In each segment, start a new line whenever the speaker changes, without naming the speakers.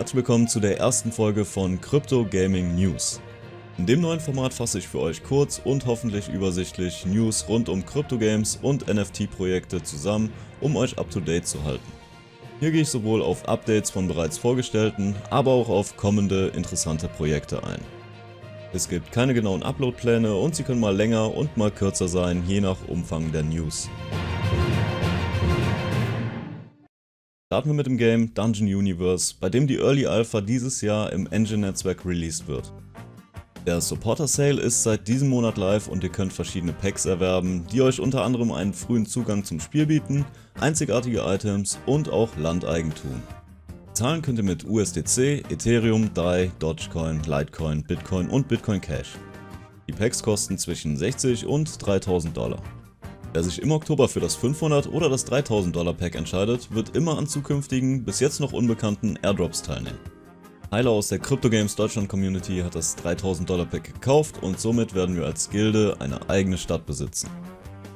Herzlich willkommen zu der ersten Folge von Crypto Gaming News. In dem neuen Format fasse ich für euch kurz und hoffentlich übersichtlich News rund um Crypto Games und NFT-Projekte zusammen, um euch up to date zu halten. Hier gehe ich sowohl auf Updates von bereits vorgestellten, aber auch auf kommende interessante Projekte ein. Es gibt keine genauen Uploadpläne und sie können mal länger und mal kürzer sein, je nach Umfang der News. Starten wir mit dem Game Dungeon Universe, bei dem die Early Alpha dieses Jahr im Engine-Netzwerk released wird. Der Supporter Sale ist seit diesem Monat live und ihr könnt verschiedene Packs erwerben, die euch unter anderem einen frühen Zugang zum Spiel bieten, einzigartige Items und auch Landeigentum. Zahlen könnt ihr mit USDC, Ethereum, DAI, Dogecoin, Litecoin, Bitcoin und Bitcoin Cash. Die Packs kosten zwischen 60 und 3000 $. Wer sich im Oktober für das 500 oder das 3000 $ Pack entscheidet, wird immer an zukünftigen, bis jetzt noch unbekannten Airdrops teilnehmen. Tyler aus der Crypto Games Deutschland Community hat das 3000 $ Pack gekauft und somit werden wir als Gilde eine eigene Stadt besitzen.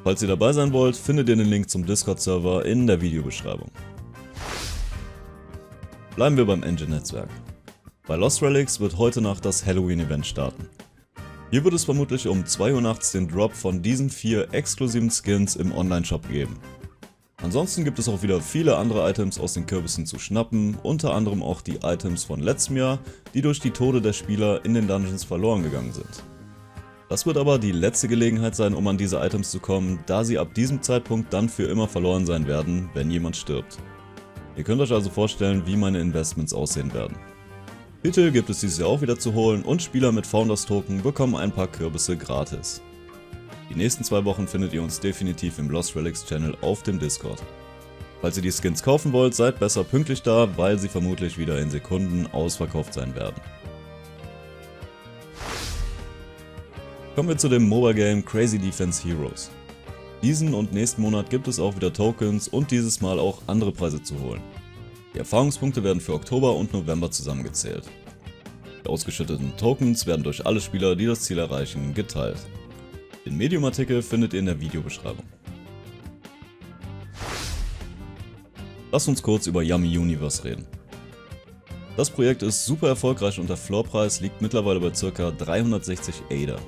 Falls ihr dabei sein wollt, findet ihr den Link zum Discord-Server in der Videobeschreibung. Bleiben wir beim Engine-Netzwerk. Bei Lost Relics wird heute Nacht das Halloween-Event starten. Hier wird es vermutlich um 2 Uhr nachts den Drop von diesen 4 exklusiven Skins im Online-Shop geben. Ansonsten gibt es auch wieder viele andere Items aus den Kürbissen zu schnappen, unter anderem auch die Items von letztem Jahr, die durch die Tode der Spieler in den Dungeons verloren gegangen sind. Das wird aber die letzte Gelegenheit sein, um an diese Items zu kommen, da sie ab diesem Zeitpunkt dann für immer verloren sein werden, wenn jemand stirbt. Ihr könnt euch also vorstellen, wie meine Investments aussehen werden. Titel gibt es dieses Jahr auch wieder zu holen und Spieler mit Founders Token bekommen ein paar Kürbisse gratis. Die nächsten 2 Wochen findet ihr uns definitiv im Lost Relics Channel auf dem Discord. Falls ihr die Skins kaufen wollt, seid besser pünktlich da, weil sie vermutlich wieder in Sekunden ausverkauft sein werden. Kommen wir zu dem Mobile Game Crazy Defense Heroes. Diesen und nächsten Monat gibt es auch wieder Tokens und dieses Mal auch andere Preise zu holen. Die Erfahrungspunkte werden für Oktober und November zusammengezählt. Die ausgeschütteten Tokens werden durch alle Spieler, die das Ziel erreichen, geteilt. Den Medium-Artikel findet ihr in der Videobeschreibung. Lasst uns kurz über Yummy Universe reden. Das Projekt ist super erfolgreich und der Floorpreis liegt mittlerweile bei ca. 360 ADA.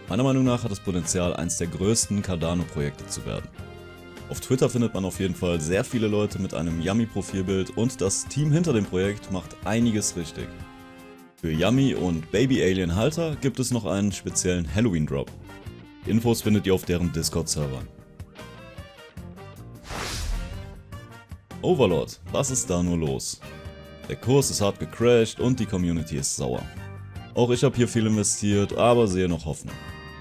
Meiner Meinung nach hat es Potenzial, eines der größten Cardano-Projekte zu werden. Auf Twitter findet man auf jeden Fall sehr viele Leute mit einem Yummy-Profilbild und das Team hinter dem Projekt macht einiges richtig. Für Yummy und Baby Alien Halter gibt es noch einen speziellen Halloween Drop. Die Infos findet ihr auf deren Discord-Servern. Overlord, was ist da nur los? Der Kurs ist hart gecrashed und die Community ist sauer. Auch ich habe hier viel investiert, aber sehe noch Hoffnung.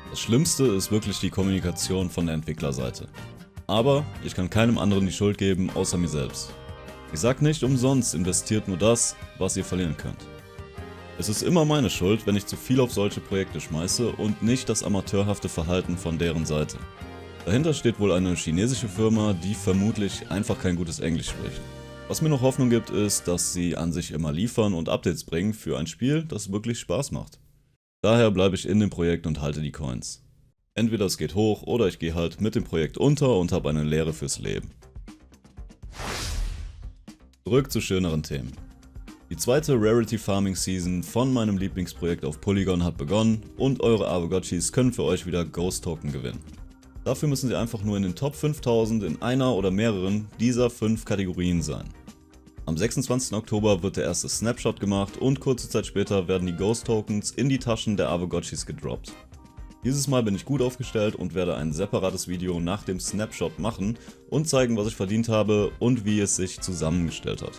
Das Schlimmste ist wirklich die Kommunikation von der Entwicklerseite. Aber ich kann keinem anderen die Schuld geben, außer mir selbst. Ich sag nicht umsonst, investiert nur das, was ihr verlieren könnt. Es ist immer meine Schuld, wenn ich zu viel auf solche Projekte schmeiße und nicht das amateurhafte Verhalten von deren Seite. Dahinter steht wohl eine chinesische Firma, die vermutlich einfach kein gutes Englisch spricht. Was mir noch Hoffnung gibt, ist, dass sie an sich immer liefern und Updates bringen für ein Spiel, das wirklich Spaß macht. Daher bleibe ich in dem Projekt und halte die Coins. Entweder es geht hoch oder ich gehe halt mit dem Projekt unter und habe eine Lehre fürs Leben. Zurück zu schöneren Themen. Die zweite Rarity Farming Season von meinem Lieblingsprojekt auf Polygon hat begonnen und eure Aavegotchis können für euch wieder Ghost Token gewinnen. Dafür müssen sie einfach nur in den Top 5000 in einer oder mehreren dieser 5 Kategorien sein. Am 26. Oktober wird der erste Snapshot gemacht und kurze Zeit später werden die Ghost Tokens in die Taschen der Aavegotchis gedroppt. Dieses Mal bin ich gut aufgestellt und werde ein separates Video nach dem Snapshot machen und zeigen, was ich verdient habe und wie es sich zusammengestellt hat.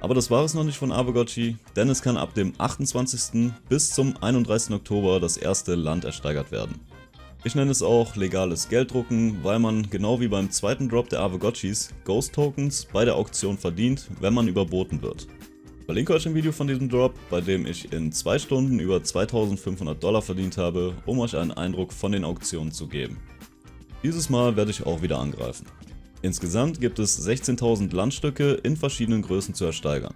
Aber das war es noch nicht von Aavegotchi, denn es kann ab dem 28. bis zum 31. Oktober das erste Land ersteigert werden. Ich nenne es auch legales Gelddrucken, weil man genau wie beim zweiten Drop der Aavegotchis Ghost Tokens bei der Auktion verdient, wenn man überboten wird. Ich verlinke euch ein Video von diesem Drop, bei dem ich in 2 Stunden über 2500 $ verdient habe, um euch einen Eindruck von den Auktionen zu geben. Dieses Mal werde ich auch wieder angreifen. Insgesamt gibt es 16.000 Landstücke in verschiedenen Größen zu ersteigern.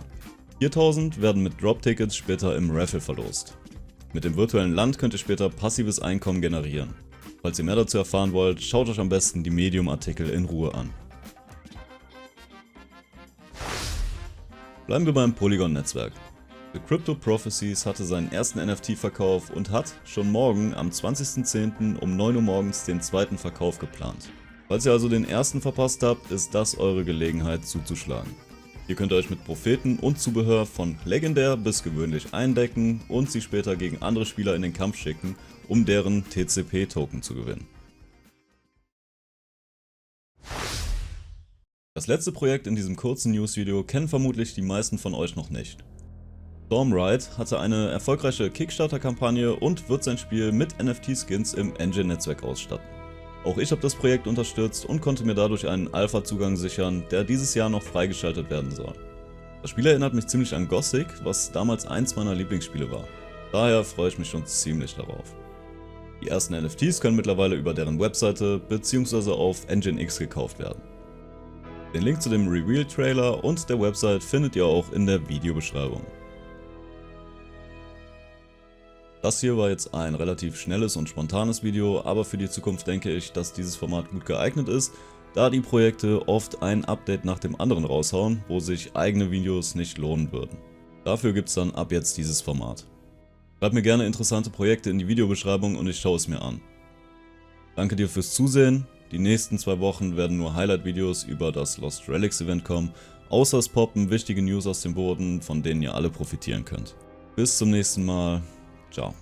4.000 werden mit Drop-Tickets später im Raffle verlost. Mit dem virtuellen Land könnt ihr später passives Einkommen generieren. Falls ihr mehr dazu erfahren wollt, schaut euch am besten die Medium-Artikel in Ruhe an. Bleiben wir beim Polygon-Netzwerk. The Crypto Prophecies hatte seinen ersten NFT-Verkauf und hat schon morgen am 20.10. um 9 Uhr morgens den zweiten Verkauf geplant. Falls ihr also den ersten verpasst habt, ist das eure Gelegenheit zuzuschlagen. Ihr könnt euch mit Propheten und Zubehör von legendär bis gewöhnlich eindecken und sie später gegen andere Spieler in den Kampf schicken, um deren TCP-Token zu gewinnen. Das letzte Projekt in diesem kurzen News-Video kennen vermutlich die meisten von euch noch nicht. Stormride hatte eine erfolgreiche Kickstarter-Kampagne und wird sein Spiel mit NFT-Skins im Engine-Netzwerk ausstatten. Auch ich habe das Projekt unterstützt und konnte mir dadurch einen Alpha-Zugang sichern, der dieses Jahr noch freigeschaltet werden soll. Das Spiel erinnert mich ziemlich an Gothic, was damals eins meiner Lieblingsspiele war. Daher freue ich mich schon ziemlich darauf. Die ersten NFTs können mittlerweile über deren Webseite bzw. auf Nginx gekauft werden. Den Link zu dem Reveal-Trailer und der Website findet ihr auch in der Videobeschreibung. Das hier war jetzt ein relativ schnelles und spontanes Video, aber für die Zukunft denke ich, dass dieses Format gut geeignet ist, da die Projekte oft ein Update nach dem anderen raushauen, wo sich eigene Videos nicht lohnen würden. Dafür gibt es dann ab jetzt dieses Format. Schreib mir gerne interessante Projekte in die Videobeschreibung und ich schaue es mir an. Danke dir fürs Zusehen, die nächsten 2 Wochen werden nur Highlight-Videos über das Lost Relics Event kommen, außer es poppen wichtige News aus dem Boden, von denen ihr alle profitieren könnt. Bis zum nächsten Mal. Ciao.